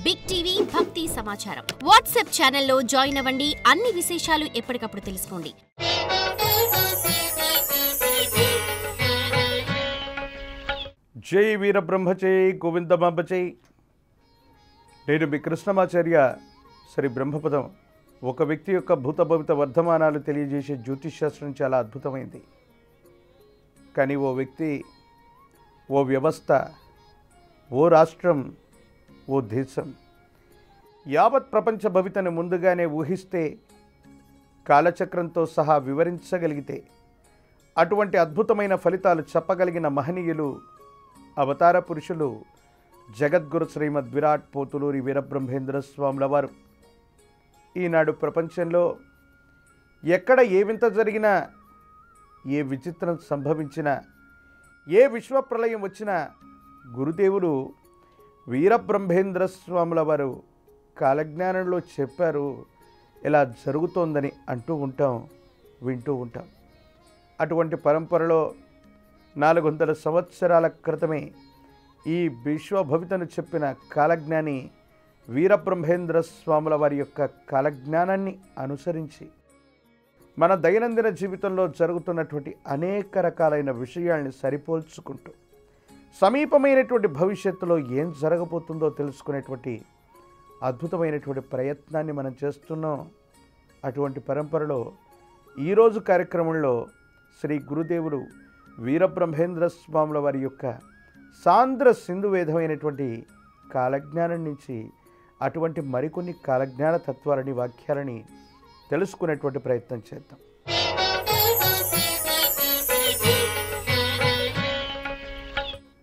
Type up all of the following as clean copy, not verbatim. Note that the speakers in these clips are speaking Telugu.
బిగ్ టీవీ భక్తి సమాచారం వాట్సాప్ ఛానల్లో జాయిన్ అవ్వండి. అన్ని విశేషాలు ఎప్పటికప్పుడు తెలుసుకోండి. జై వీరబ్రహ్మచై గోవిందమాంబచై. నేను మీ కృష్ణమాచార్య. శ్రీ బ్రహ్మపదం ఒక వ్యక్తి యొక్క భూత భవిత వర్ధమానాలు తెలియజేసే జ్యోతిష్శాస్త్రం చాలా అద్భుతమైంది. కానీ ఓ వ్యక్తి, ఓ వ్యవస్థ, ఓ రాష్ట్రం, ఓ దేశం యావత్ ప్రపంచ భవితను ముందుగానే ఊహిస్తే, కాలచక్రంతో సహా వివరించగలిగితే అటువంటి అద్భుతమైన ఫలితాలు చెప్పగలిగిన మహనీయులు, అవతార పురుషులు జగద్గురు శ్రీమద్ విరాట్ పోతులూరి వీరబ్రహ్మేంద్ర స్వాముల వారు. ఈనాడు ప్రపంచంలో ఎక్కడ ఏ వింత జరిగినా, ఏ విచిత్రం సంభవించినా, ఏ విశ్వప్రలయం వచ్చినా గురుదేవులు వీరబ్రహ్మేంద్ర స్వాముల వారు కాలజ్ఞానంలో చెప్పారు, ఇలా జరుగుతోందని అంటూ ఉంటాం, వింటూ ఉంటాం. అటువంటి పరంపరలో 400 సంవత్సరాల క్రితమే ఈ విశ్వభవితను చెప్పిన కాలజ్ఞాని వీరబ్రహ్మేంద్ర స్వాముల వారి యొక్క కాలజ్ఞానాన్ని అనుసరించి మన దైనందిన జీవితంలో జరుగుతున్నటువంటి అనేక రకాలైన విషయాల్ని సరిపోల్చుకుంటూ సమీపమైనటువంటి భవిష్యత్తులో ఏం జరగబోతుందో తెలుసుకునేటువంటి అద్భుతమైనటువంటి ప్రయత్నాన్ని మనం చేస్తున్నాం. అటువంటి పరంపరలో ఈరోజు కార్యక్రమంలో శ్రీ గురుదేవులు వీరబ్రహ్మేంద్ర స్వాముల వారి యొక్క సాంద్ర సింధు వేదమైనటువంటి కాలజ్ఞానం నుంచి అటువంటి మరికొన్ని కాలజ్ఞాన తత్వాలని, వాక్యాలని తెలుసుకునేటువంటి ప్రయత్నం చేద్దాం.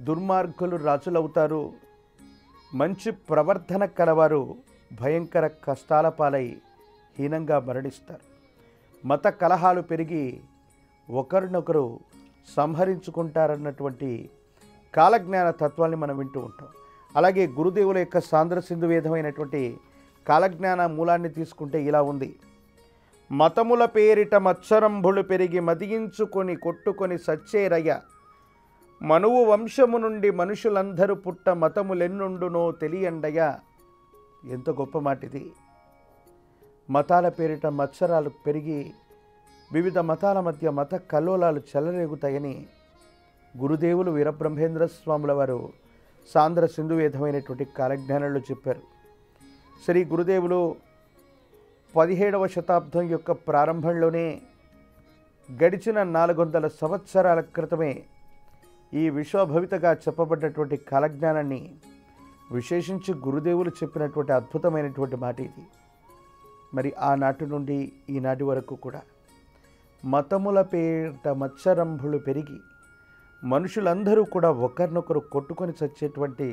దుర్మార్గులు రాజులవుతారు, మంచి ప్రవర్తన కలవారు భయంకర కష్టాల పాలై హీనంగా మరణిస్తారు. మత కలహాలు పెరిగి ఒకరినొకరు సంహరించుకుంటారన్నటువంటి కాలజ్ఞాన తత్వాన్ని మనం వింటూ ఉంటాం. అలాగే గురుదేవుల యొక్క సాంద్ర సింధు వేదమైనటువంటి కాలజ్ఞాన మూలాన్ని తీసుకుంటే ఇలా ఉంది. మతముల పేరిట మత్సరంభులు పెరిగి మదియించుకొని కొట్టుకొని సచ్చేరయ్య, మనువు వంశము నుండి మనుషులందరూ పుట్ట మతములెన్నుండునో తెలియండయ్య. ఎంత గొప్ప మాట ఇది. మతాల పేరిట మత్సరాలు పెరిగి వివిధ మతాల మధ్య మత కల్లోలాలు చెలరేగుతాయని గురుదేవులు వీరబ్రహ్మేంద్ర స్వాముల వారు సాంద్ర సింధు వేదమైనటువంటి కాలజ్ఞానంలో చెప్పారు. శ్రీ గురుదేవులు 17వ శతాబ్దం యొక్క ప్రారంభంలోనే, గడిచిన 400 సంవత్సరాల క్రితమే ఈ విశ్వభవితగా చెప్పబడ్డటువంటి కాలజ్ఞానాన్ని విశేషించి గురుదేవులు చెప్పినటువంటి అద్భుతమైనటువంటి మాట ఇది. మరి ఆనాటి నుండి ఈనాటి వరకు కూడా మతముల పేరిట మత్సరంభులు పెరిగి మనుషులందరూ కూడా ఒకరినొకరు కొట్టుకొని చచ్చేటువంటి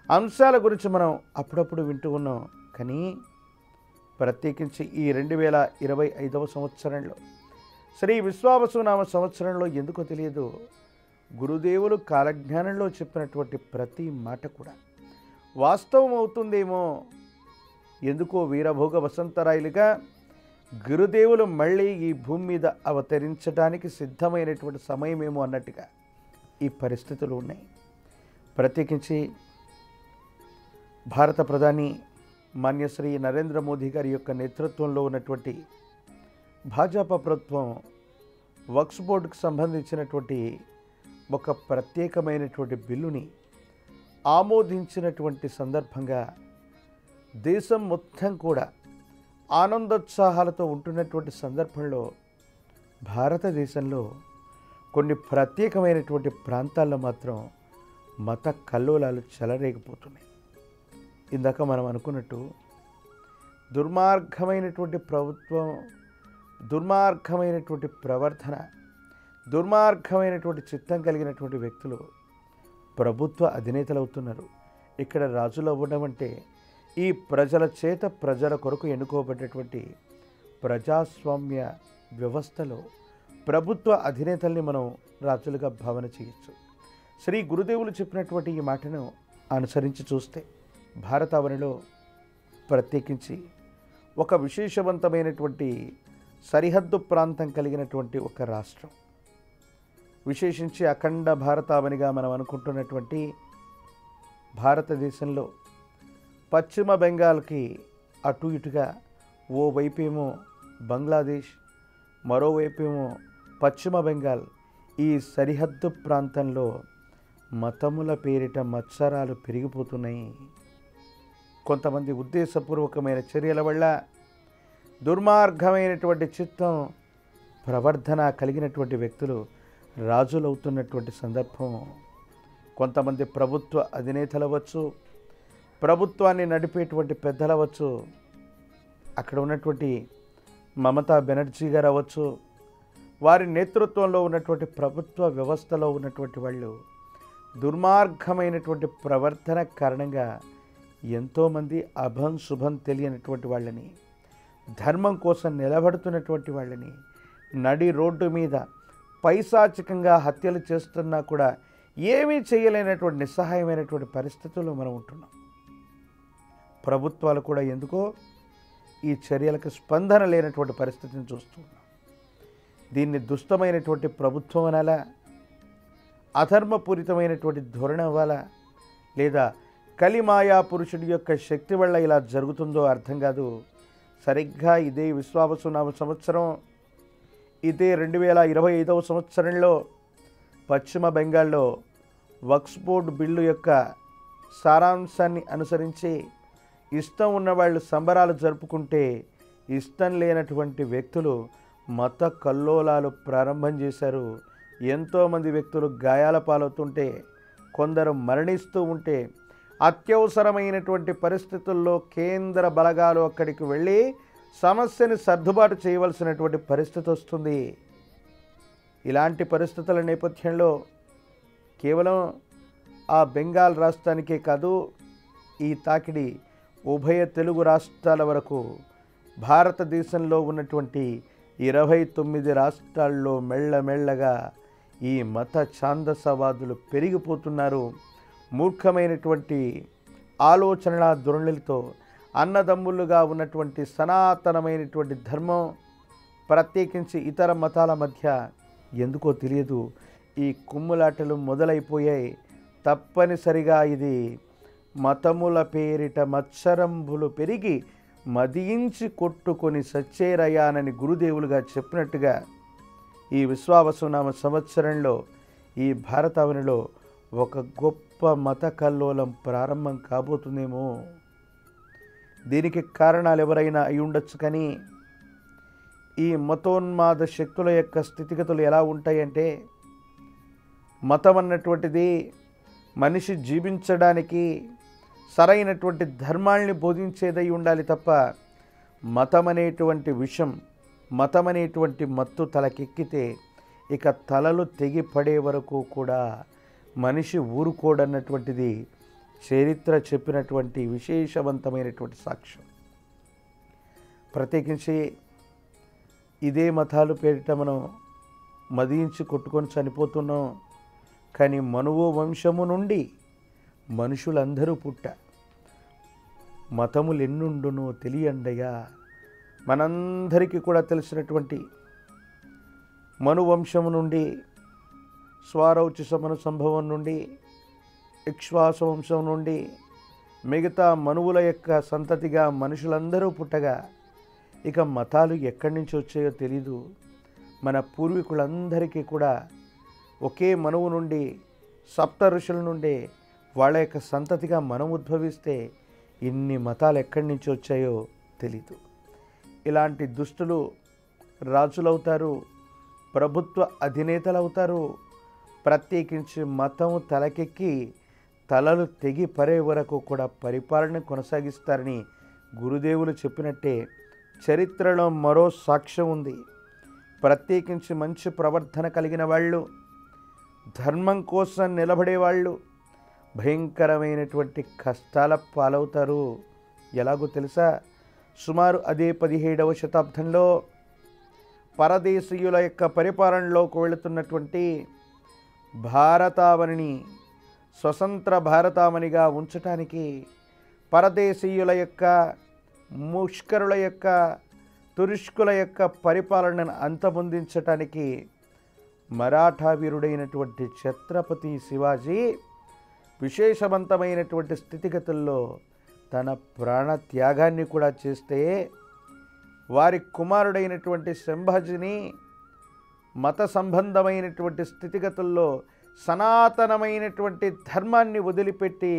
అంశాల గురించి మనం అప్పుడప్పుడు వింటూ ఉన్నాం. కానీ ప్రత్యేకించి ఈ 2025వ సంవత్సరంలో, శ్రీ విశ్వావసునామ సంవత్సరంలో ఎందుకో తెలియదు, గురుదేవులు కాలజ్ఞానంలో చెప్పినటువంటి ప్రతి మాట కూడా వాస్తవం అవుతుందేమో. ఎందుకో వీరభోగ వసంతరాయలుగా గురుదేవులు మళ్ళీ ఈ భూమి మీద అవతరించడానికి సిద్ధమైనటువంటి సమయమేమో అన్నట్టుగా ఈ పరిస్థితులు ఉన్నాయి. ప్రత్యేకించి భారత ప్రధాని మాన్యశ్రీ నరేంద్ర మోదీ గారి యొక్క నేతృత్వంలో ఉన్నటువంటి భాజపా ప్రభుత్వం వక్ఫ్ బోర్డుకు సంబంధించినటువంటి ఒక ప్రత్యేకమైనటువంటి బిల్లుని ఆమోదించినటువంటి సందర్భంగా దేశం మొత్తం కూడా ఆనందోత్సాహాలతో ఉంటున్నటువంటి సందర్భంలో భారతదేశంలో కొన్ని ప్రత్యేకమైనటువంటి ప్రాంతాల్లో మాత్రం మత కల్లోలాలు చెలరేగిపోతున్నాయి. ఇందాక మనం అనుకున్నట్టు దుర్మార్గమైనటువంటి ప్రభుత్వం, దుర్మార్గమైనటువంటి ప్రవర్తన, దుర్మార్గమైనటువంటి చిత్తం కలిగినటువంటి వ్యక్తులు ప్రభుత్వ అధినేతలు అవుతున్నారు. ఇక్కడ రాజులు అవ్వడం అంటే ఈ ప్రజల చేత ప్రజల కొరకు ఎన్నుకోబడ్డటువంటి ప్రజాస్వామ్య వ్యవస్థలో ప్రభుత్వ అధినేతల్ని మనం రాజులుగా భావన చేయొచ్చు. శ్రీ గురుదేవులు చెప్పినటువంటి ఈ మాటను అనుసరించి చూస్తే భారతావనిలో ప్రత్యేకించి ఒక విశేషవంతమైనటువంటి సరిహద్దు ప్రాంతం కలిగినటువంటి ఒక రాష్ట్రం, విశేషించి అఖండ భారతావనిగా మనం అనుకుంటున్నటువంటి భారతదేశంలో పశ్చిమ బెంగాల్కి అటు ఇటుగా ఓవైపేమో బంగ్లాదేశ్, మరోవైపేమో పశ్చిమ బెంగాల్, ఈ సరిహద్దు ప్రాంతంలో మతముల పేరిట మత్సరాలు పెరిగిపోతున్నాయి. కొంతమంది ఉద్దేశపూర్వకమైన చర్యల వల్ల దుర్మార్గమైనటువంటి చిత్తం, ప్రవర్ధన కలిగినటువంటి వ్యక్తులు రాజులవుతున్నటువంటి సందర్భం. కొంతమంది ప్రభుత్వ అధినేతలవచ్చు, ప్రభుత్వాన్ని నడిపేటువంటి పెద్దలవచ్చు, అక్కడ ఉన్నటువంటి మమతా బెనర్జీ గారు అవ్వచ్చు, వారి నేతృత్వంలో ఉన్నటువంటి ప్రభుత్వ వ్యవస్థలో ఉన్నటువంటి వాళ్ళు దుర్మార్గమైనటువంటి ప్రవర్తన కారణంగా ఎంతోమంది అభం శుభం తెలియనటువంటి వాళ్ళని, ధర్మం కోసం నిలబడుతున్నటువంటి వాళ్ళని నడి రోడ్డు మీద పైశాచికంగా హత్యలు చేస్తున్నా కూడా ఏమీ చేయలేనటువంటి నిస్సహాయమైనటువంటి పరిస్థితుల్లో మనం ఉంటున్నాం. ప్రభుత్వాలు కూడా ఎందుకో ఈ చర్యలకు స్పందన లేనటువంటి పరిస్థితిని చూస్తున్నాం. దీన్ని దుష్టమైనటువంటి ప్రభుత్వం అనాలా, అధర్మపూరితమైనటువంటి ధోరణి అవ్వాలా, లేదా కలిమాయా పురుషుడి యొక్క శక్తి వల్ల ఇలా జరుగుతుందో అర్థం కాదు. సరిగ్గా ఇదే విశ్వావసునామ సంవత్సరం, ఇదే 2025వ సంవత్సరంలో పశ్చిమ బెంగాల్లో వక్ఫ్ బోర్డు బిల్లు యొక్క సారాంశాన్ని అనుసరించి ఇష్టం ఉన్నవాళ్ళు సంబరాలు జరుపుకుంటే, ఇష్టం లేనటువంటి వ్యక్తులు మత కల్లోలాలు ప్రారంభం చేశారు. ఎంతోమంది వ్యక్తులు గాయాల పాలవుతుంటే, కొందరు మరణిస్తూ ఉంటే, అత్యవసరమైనటువంటి పరిస్థితుల్లో కేంద్ర బలగాలు అక్కడికి వెళ్ళి సమస్యని సర్దుబాటు చేయవలసినటువంటి పరిస్థితి వస్తుంది. ఇలాంటి పరిస్థితుల నేపథ్యంలో కేవలం ఆ బెంగాల్ రాష్ట్రానికే కాదు, ఈ తాకిడి ఉభయ తెలుగు రాష్ట్రాల వరకు, భారతదేశంలో ఉన్నటువంటి 29 రాష్ట్రాల్లో మెల్లమెల్లగా ఈ మత ఛాందసవాదులు పెరిగిపోతున్నారు. మూర్ఖమైనటువంటి ఆలోచనల ధోరణులతో అన్నదమ్ములుగా ఉన్నటువంటి సనాతనమైనటువంటి ధర్మం, ప్రత్యేకించి ఇతర మతాల మధ్య ఎందుకో తెలియదు ఈ కుమ్ములాటలు మొదలైపోయాయి. తప్పనిసరిగా ఇది మతముల పేరిట మత్సరంబులు పెరిగి మదించి కొట్టుకొని సచ్చేరయానని గురుదేవులుగా చెప్పినట్టుగా ఈ విశ్వావసునామ సంవత్సరంలో ఈ భారతావనిలో ఒక గొప్ప మత కల్లోలం ప్రారంభం కాబోతుందేమో. దీనికి కారణాలు ఎవరైనా అయి ఉండొచ్చు, కానీ ఈ మతోన్మాద శక్తుల యొక్క స్థితిగతులు ఎలా ఉంటాయంటే, మతం అన్నటువంటిది మనిషి జీవించడానికి సరైనటువంటి ధర్మాల్ని బోధించేదై ఉండాలి తప్ప, మతం అనేటువంటి విషం, మతం అనేటువంటి మత్తు తలకెక్కితే ఇక తలలు తెగిపడే వరకు కూడా మనిషి ఊరుకోడన్నటువంటిది చరిత్ర చెప్పినటువంటి విశేషవంతమైనటువంటి సాక్ష్యం. ప్రత్యేకించి ఇదే మతాలు పేరిట మనం మదించి కొట్టుకొని చనిపోతున్నాం. కానీ మనువు వంశము నుండి మనుషులందరూ పుట్ట, మతములు ఎన్నుండునో తెలియండగా. మనందరికీ కూడా తెలిసినటువంటి మనువంశము నుండి, స్వారౌచి సమన సంభవం నుండి, ఇక్ష్వాస వంశం నుండి మిగతా మనువుల యొక్క సంతతిగా మనుషులందరూ పుట్టగా, ఇక మతాలు ఎక్కడి నుంచి వచ్చాయో తెలీదు. మన పూర్వీకులందరికీ కూడా ఒకే మనువు నుండి, సప్త ఋషుల నుండి వాళ్ళ యొక్క సంతతిగా మనం ఉద్భవిస్తే ఇన్ని మతాలు ఎక్కడి నుంచి వచ్చాయో తెలీదు. ఇలాంటి దుష్టులు రాజులవుతారు, ప్రభుత్వ అధినేతలు అవుతారు. ప్రత్యేకించి మతం తలకెక్కి తలలు తెగి పరే వరకు కూడా పరిపాలన కొనసాగిస్తారని గురుదేవులు చెప్పినట్టే చరిత్రలో మరో సాక్ష్యం ఉంది. ప్రత్యేకించి మంచి ప్రవర్తన కలిగిన వాళ్ళు, ధర్మం కోసం నిలబడేవాళ్ళు భయంకరమైనటువంటి కష్టాల పాలవుతారు. ఎలాగో తెలుసా? సుమారు అదే 17వ శతాబ్దంలో పరదేశీయుల యొక్క పరిపాలనలోకి వెళుతున్నటువంటి భారతావనిని స్వతంత్ర భారతావనిగా ఉంచటానికి, పరదేశీయుల యొక్క, ముష్కరుల యొక్క, తురుష్కుల యొక్క పరిపాలనను అంతమొందించటానికి మరాఠా వీరుడైనటువంటి ఛత్రపతి శివాజీ విశేషవంతమైనటువంటి స్థితిగతుల్లో తన ప్రాణ త్యాగాన్ని కూడా చేస్తే వారి కుమారుడైనటువంటి సంభాజిని మత సంబంధమైనటువంటి స్థితిగతుల్లో సనాతనమైనటువంటి ధర్మాన్ని వదిలిపెట్టి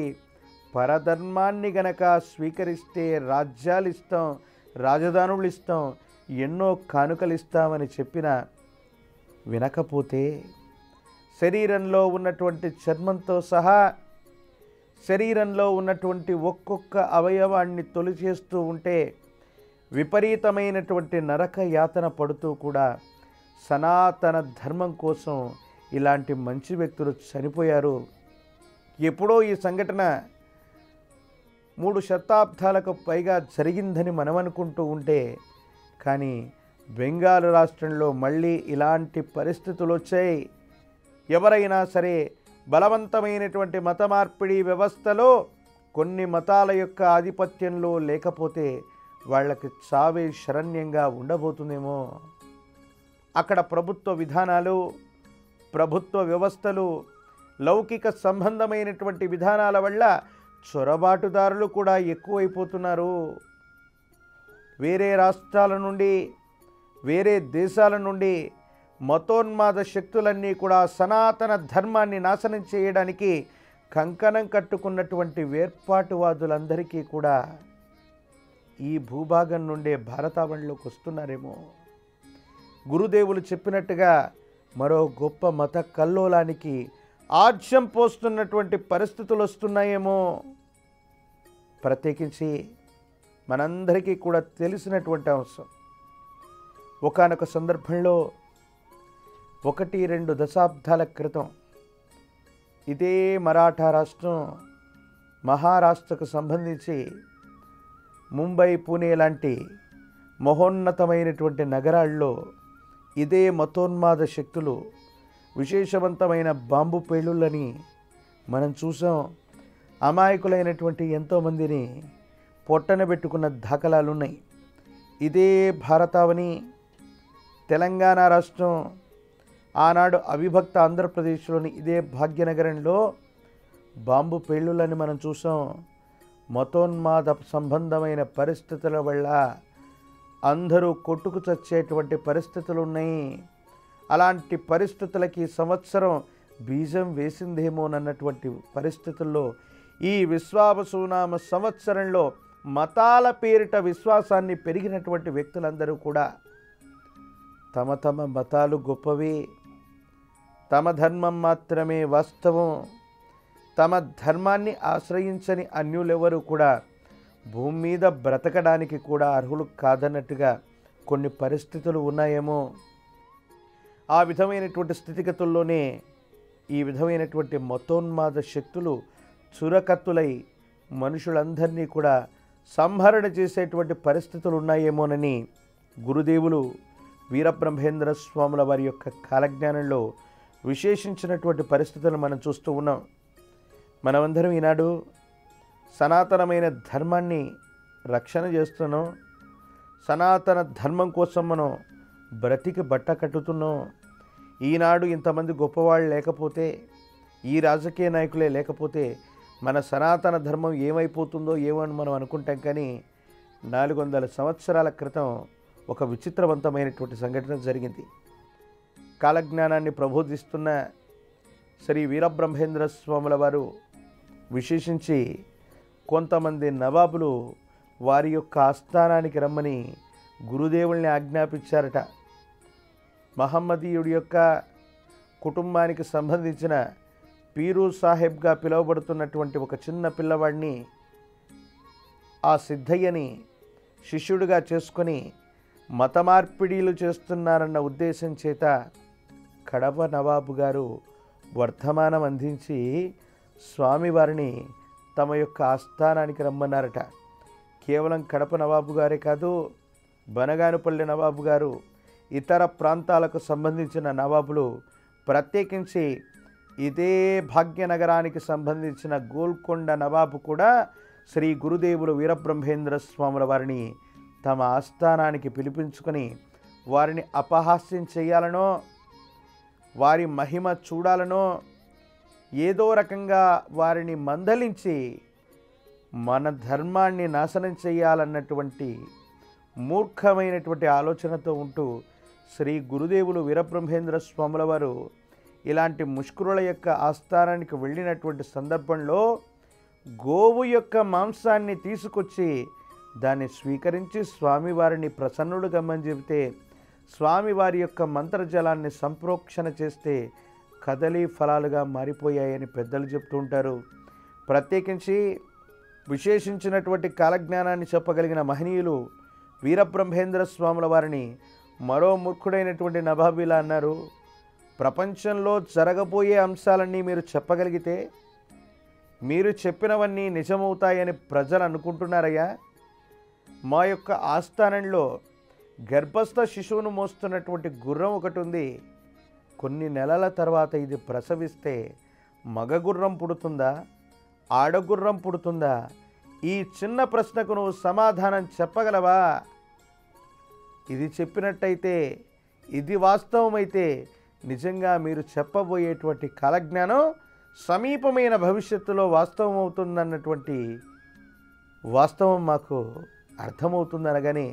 పరధర్మాన్ని గనక స్వీకరిస్తే రాజ్యాలు ఇస్తాం, రాజధానులు ఇస్తాం, ఎన్నో కానుకలు ఇస్తామని చెప్పిన వినకపోతే శరీరంలో ఉన్నటువంటి చర్మంతో సహా శరీరంలో ఉన్నటువంటి ఒక్కొక్క అవయవాన్ని తొలిచేస్తూ ఉంటే విపరీతమైనటువంటి నరక యాతన పడుతూ కూడా సనాతన ధర్మం కోసం ఇలాంటి మంచి వ్యక్తులు చనిపోయారు. ఎప్పుడో ఈ సంఘటన 3 శతాబ్దాలకు పైగా జరిగిందని మనం అనుకుంటూ ఉంటే, కానీ బెంగాల్ రాష్ట్రంలో మళ్ళీ ఇలాంటి పరిస్థితులు వచ్చాయి. ఎవరైనా సరే బలవంతమైనటువంటి మత మార్పిడి వ్యవస్థలో కొన్ని మతాల యొక్క ఆధిపత్యంలో లేకపోతే వాళ్ళకి చావే శరణ్యంగా ఉండబోతుందేమో. అక్కడ ప్రభుత్వ విధానాలు, ప్రభుత్వ వ్యవస్థలు, లౌకిక సంబంధమైనటువంటి విధానాల వల్ల చొరబాటుదారులు కూడా ఎక్కువైపోతున్నారు. వేరే రాష్ట్రాల నుండి, వేరే దేశాల నుండి మతోన్మాద శక్తులన్నీ కూడా సనాతన ధర్మాన్ని నాశనం చేయడానికి కంకణం కట్టుకున్నటువంటి వేర్పాటువాదులందరికీ కూడా ఈ భూభాగం నుండే భారతావనిలోకి వస్తున్నారేమో. గురుదేవులు చెప్పినట్టుగా మరో గొప్ప మత కల్లోలానికి ఆజ్యం పోస్తున్నటువంటి పరిస్థితులు వస్తున్నాయేమో. ప్రత్యేకించి మనందరికీ కూడా తెలిసినటువంటి అంశం, ఒకానొక సందర్భంలో 1-2 దశాబ్దాల క్రితం ఇదే మరాఠా రాష్ట్రం మహారాష్ట్రకు సంబంధించి ముంబై, పూణే లాంటి మహోన్నతమైనటువంటి నగరాల్లో ఇదే మతోన్మాద శక్తులు విశేషవంతమైన బాంబు పేలుళ్ళని మనం చూసాం. అమాయకులైనటువంటి ఎంతోమందిని పొట్టన పెట్టుకున్న దాఖలాలున్నాయి. ఇదే భారతావని తెలంగాణ రాష్ట్రం, ఆనాడు అవిభక్త ఆంధ్రప్రదేశ్లోని ఇదే భాగ్యనగరంలో బాంబు పేలుళ్ళని మనం చూసాం. మతోన్మాద సంబంధమైన పరిస్థితుల వల్ల అందరూ కొట్టుకు చచ్చేటువంటి పరిస్థితులు ఉన్నాయి. అలాంటి పరిస్థితులకి సంవత్సరం బీజం వేసిందేమోనన్నటువంటి పరిస్థితుల్లో ఈ విశ్వావసునామ సంవత్సరంలో మతాల పేరిట విశ్వాసాన్ని పెరిగినటువంటి వ్యక్తులందరూ కూడా తమ తమ మతాలు గొప్పవి, తమ ధర్మం మాత్రమే వాస్తవం, తమ ధర్మాన్ని ఆశ్రయించని అన్యులెవరూ కూడా భూమి మీద బ్రతకడానికి కూడా అర్హులు కాదన్నట్టుగా కొన్ని పరిస్థితులు ఉన్నాయేమో. ఆ విధమైనటువంటి స్థితిగతుల్లోనే ఈ విధమైనటువంటి మతోన్మాద శక్తులు చురకత్తులై మనుషులందరినీ కూడా సంహరణ చేసేటువంటి పరిస్థితులు ఉన్నాయేమోనని గురుదేవులు వీరబ్రహ్మేంద్ర స్వాముల వారి యొక్క కాలజ్ఞానంలో విశేషించినటువంటి పరిస్థితులను మనం చూస్తూ ఉన్నాం. మనమందరం ఈనాడు సనాతనమైన ధర్మాన్ని రక్షణ చేస్తున్నాం. సనాతన ధర్మం కోసం మనం బ్రతికి బట్ట కట్టుతున్నాం. ఈనాడు ఇంతమంది గొప్పవాళ్ళు లేకపోతే, ఈ రాజకీయ నాయకులే లేకపోతే మన సనాతన ధర్మం ఏమైపోతుందో ఏమని మనం అనుకుంటాం. కానీ 400 సంవత్సరాల క్రితం ఒక విచిత్రవంతమైనటువంటి సంఘటన జరిగింది. కాలజ్ఞానాన్ని ప్రబోధిస్తున్న శ్రీ వీరబ్రహ్మేంద్ర స్వాముల వారు విశేషించి కొంతమంది నవాబులు వారి యొక్క ఆస్థానానికి రమ్మని గురుదేవుల్ని ఆజ్ఞాపించారట. మహమ్మదీయుడి యొక్క కుటుంబానికి సంబంధించిన పీరు సాహెబ్గా పిలువబడుతున్నటువంటి ఒక చిన్న పిల్లవాడిని ఆ సిద్ధయ్యని శిష్యుడిగా చేసుకొని మత మార్పిడీలు చేస్తున్నారన్న ఉద్దేశం చేత కడప నవాబు గారు వర్ధమానం అందించి స్వామివారిని తమ యొక్క ఆస్థానానికి రమ్మన్నారట. కేవలం కడప నవాబు గారే కాదు, బనగానుపల్లి నవాబు గారు, ఇతర ప్రాంతాలకు సంబంధించిన నవాబులు, ప్రత్యేకించి ఇదే భాగ్యనగరానికి సంబంధించిన గోల్కొండ నవాబు కూడా శ్రీ గురుదేవులు వీరబ్రహ్మేంద్ర స్వాముల వారిని తమ ఆస్థానానికి పిలిపించుకొని వారిని అపహాస్యం చేయాలనో, వారి మహిమ చూడాలనో, ఏదో రకంగా వారిని మందలించి మన ధర్మాన్ని నాశనం చేయాలన్నటువంటి మూర్ఖమైనటువంటి ఆలోచనతో ఉంటూ శ్రీ గురుదేవులు వీరబ్రహ్మేంద్ర స్వాముల వారు ఇలాంటి ముష్కరుల యొక్క ఆస్థానానికి వెళ్ళినటువంటి సందర్భంలో గోవు యొక్క మాంసాన్ని తీసుకొచ్చి దాన్ని స్వీకరించి స్వామివారిని ప్రసన్నుడు గమ్మని చెబితే స్వామివారి యొక్క మంత్రజలాన్ని సంప్రోక్షణ చేస్తే కదలీ ఫలాలుగా మారిపోయాయని పెద్దలు చెప్తూ ఉంటారు. ప్రత్యేకించి విశేషించినటువంటి కాలజ్ఞానాన్ని చెప్పగలిగిన మహనీయులు వీరబ్రహ్మేంద్ర స్వాముల వారిని మరో మూర్ఖుడైనటువంటి నవాబీలా అన్నారు, ప్రపంచంలో జరగబోయే అంశాలన్నీ మీరు చెప్పగలిగితే మీరు చెప్పినవన్నీ నిజమవుతాయని ప్రజలు అనుకుంటున్నారయ్యా. మా యొక్క ఆస్థానంలో గర్భస్థ శిశువును మోస్తున్నటువంటి గుర్రం ఒకటి ఉంది. కొన్ని నెలల తర్వాత ఇది ప్రసవిస్తే మగ గుర్రం పుడుతుందా, ఆడగుర్రం పుడుతుందా? ఈ చిన్న ప్రశ్నకు నువ్వు సమాధానం చెప్పగలవా? ఇది చెప్పినట్టయితే, ఇది వాస్తవమైతే నిజంగా మీరు చెప్పబోయేటువంటి కాలజ్ఞానం సమీపమైన భవిష్యత్తులో వాస్తవం అవుతుందన్నటువంటి వాస్తవం మాకు అర్థమవుతుందనగానే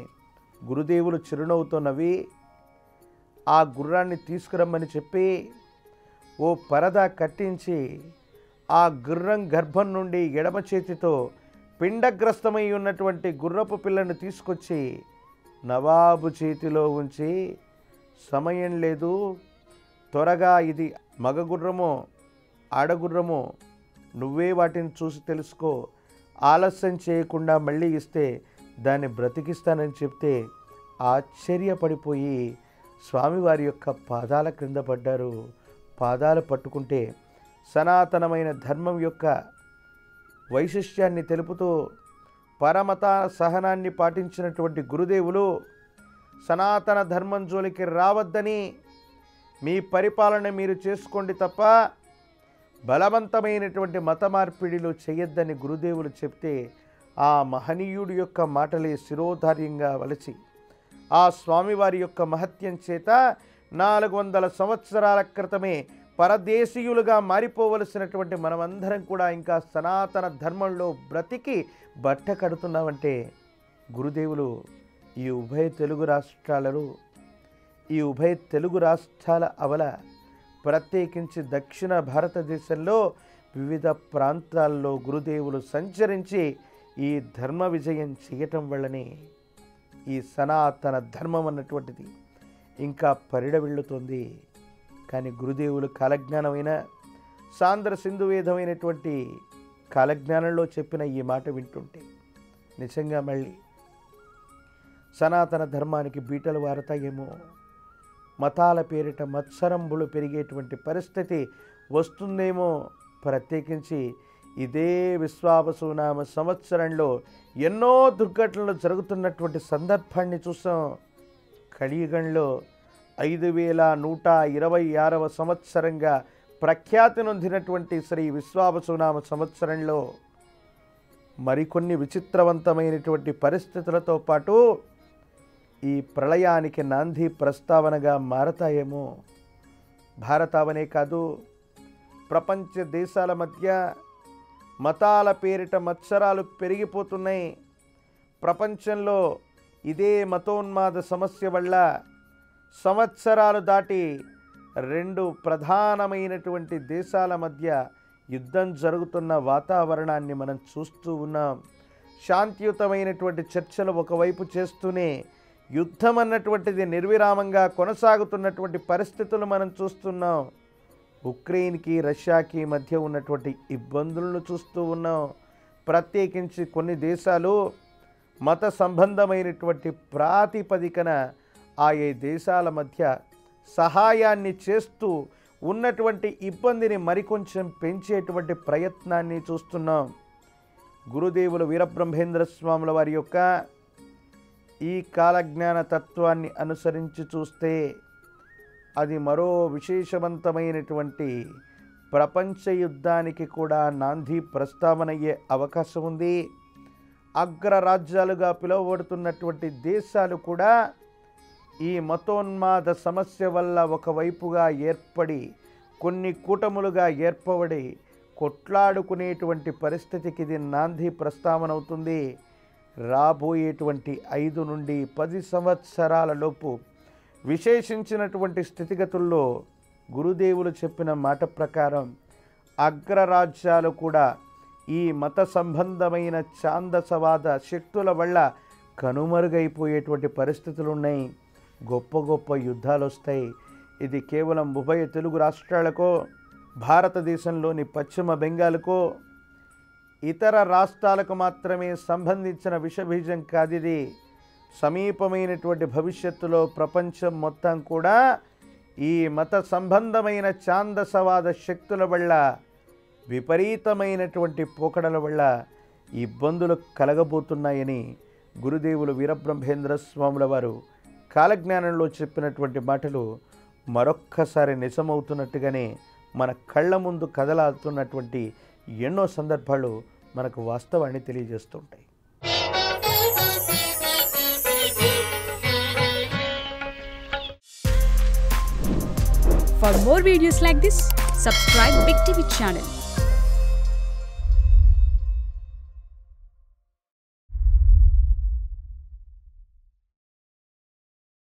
గురుదేవులు చిరునవ్వుతో నవ్వి ఆ గుర్రాన్ని తీసుకురమ్మని చెప్పి ఓ పరదా కట్టించి ఆ గుర్రం గర్భం నుండి ఎడమ చేతితో పిండగ్రస్తమై ఉన్నటువంటి గుర్రపు పిల్లను తీసుకొచ్చి నవాబు చేతిలో ఉంచి, సమయం లేదు, త్వరగా ఇది మగ గుర్రమో ఆడగుర్రమో నువ్వే వాటిని చూసి తెలుసుకో, ఆలస్యం చేయకుండా మళ్ళీ ఇస్తే దాన్ని బ్రతికిస్తానని చెప్తే ఆశ్చర్యపడిపోయి స్వామివారి యొక్క పాదాల క్రింద పడ్డారు. పాదాలు పట్టుకుంటే సనాతనమైన ధర్మం యొక్క వైశిష్ట్యాన్ని తెలుపుతూ పరమత సహనాన్ని పాటించినటువంటి గురుదేవులు సనాతన ధర్మం జోలికి రావద్దని, మీ పరిపాలన మీరు చేసుకోండి తప్ప బలవంతమైనటువంటి మత మార్పిడిలు చేయొద్దని గురుదేవులు చెప్తే ఆ మహనీయుడి యొక్క మాటలే శిరోధార్యంగా వలచి ఆ స్వామివారి యొక్క మహత్యం చేత 400 సంవత్సరాల క్రితమే పరదేశీయులుగా మారిపోవలసినటువంటి మనమందరం కూడా ఇంకా సనాతన ధర్మంలో బ్రతికి బట్ట కడుతున్నామంటే గురుదేవులు ఈ ఉభయ తెలుగు రాష్ట్రాల అవల ప్రత్యేకించి దక్షిణ భారతదేశంలో వివిధ ప్రాంతాల్లో గురుదేవులు సంచరించి ఈ ధర్మ విజయం చేయటం వల్లనే ఈ సనాతన ధర్మం అన్నటువంటిది ఇంకా పరిడవిల్లుతోంది. కానీ గురుదేవులు కాలజ్ఞానమైన సాంద్ర సింధువేదమైనటువంటి కాలజ్ఞానంలో చెప్పిన ఈ మాట వింటుంటే నిజంగా మళ్ళీ సనాతన ధర్మానికి బీటలు వారతాయేమో, మతాల పేరిట మత్సరంబులు పెరిగేటువంటి పరిస్థితి వస్తుందేమో. ప్రత్యేకించి ఇదే విశ్వావసునామ సంవత్సరంలో ఎన్నో దుర్ఘటనలు జరుగుతున్నటువంటి సందర్భాన్ని చూసాం. కలియుగంలో 5126వ సంవత్సరంగా ప్రఖ్యాతి నొందినటువంటి శ్రీ విశ్వావసునామ సంవత్సరంలో మరికొన్ని విచిత్రవంతమైనటువంటి పరిస్థితులతో పాటు ఈ ప్రళయానికి నాంది ప్రస్తావనగా మారతాయేమో. భారతావనే కాదు, ప్రపంచ దేశాల మధ్య మతాల పేరిట మత్సరాలు పెరిగిపోతున్నాయి. ప్రపంచంలో ఇదే మతోన్మాద సమస్య వల్ల సంవత్సరాలు దాటి 2 ప్రధానమైనటువంటి దేశాల మధ్య యుద్ధం జరుగుతున్న వాతావరణాన్ని మనం చూస్తూ ఉన్నాం. శాంతియుతమైనటువంటి చర్చలు ఒకవైపు చేస్తూనే యుద్ధం అన్నటువంటిది నిర్విరామంగా కొనసాగుతున్నటువంటి పరిస్థితులు మనం చూస్తున్నాం. ఉక్రెయిన్కి రష్యాకి మధ్య ఉన్నటువంటి ఇబ్బందులను చూస్తూ ఉన్నాం. ప్రత్యేకించి కొన్ని దేశాలు మత సంబంధమైనటువంటి ప్రాతిపదికన ఆయా దేశాల మధ్య సహాయాన్ని చేస్తూ ఉన్నటువంటి ఇబ్బందిని మరికొంచెం పెంచేటువంటి ప్రయత్నాన్ని చూస్తున్నాం. గురుదేవులు వీరబ్రహ్మేంద్ర స్వాముల వారి యొక్క ఈ కాలజ్ఞాన తత్వాన్ని అనుసరించి చూస్తే అది మరో విశేషవంతమైనటువంటి ప్రపంచ యుద్ధానికి కూడా నాంది ప్రస్తావనయ్యే అవకాశం ఉంది. అగ్రరాజ్యాలుగా పిలువబడుతున్నటువంటి దేశాలు కూడా ఈ మతోన్మాద సమస్య వల్ల ఒకవైపుగా ఏర్పడి కొన్ని కూటములుగా ఏర్పడి కొట్లాడుకునేటువంటి పరిస్థితికి ఇది నాంది ప్రస్తావన అవుతుంది. రాబోయేటువంటి 5 నుండి 10 సంవత్సరాల లోపు విశేషించినటువంటి స్థితిగతుల్లో గురుదేవులు చెప్పిన మాట ప్రకారం అగ్రరాజ్యాలు కూడా ఈ మత సంబంధమైన ఛాందసవాద శక్తుల వల్ల కనుమరుగైపోయేటువంటి పరిస్థితులు ఉన్నాయి. గొప్ప గొప్ప యుద్ధాలు వస్తాయి. ఇది కేవలం ఉభయ తెలుగు రాష్ట్రాలకో, భారతదేశంలోని పశ్చిమ బెంగాల్కో, ఇతర రాష్ట్రాలకు మాత్రమే సంబంధించిన విషబీజం కాదిది. సమీపమైనటువంటి భవిష్యత్తులో ప్రపంచం మొత్తం కూడా ఈ మత సంబంధమైన ఛాందసవాద శక్తుల వల్ల, విపరీతమైనటువంటి పోకడల వల్ల ఇబ్బందులు కలగబోతున్నాయని గురుదేవులు వీరబ్రహ్మేంద్ర స్వాముల వారు కాలజ్ఞానంలో చెప్పినటువంటి మాటలు మరొక్కసారి నిజమవుతున్నట్టుగానే మన కళ్ళ ముందు కదలాడుతున్నటువంటి ఎన్నో సందర్భాలు మనకు వాస్తవాన్ని తెలియజేస్తుంటాయి. For more videos like this, subscribe Big TV channel.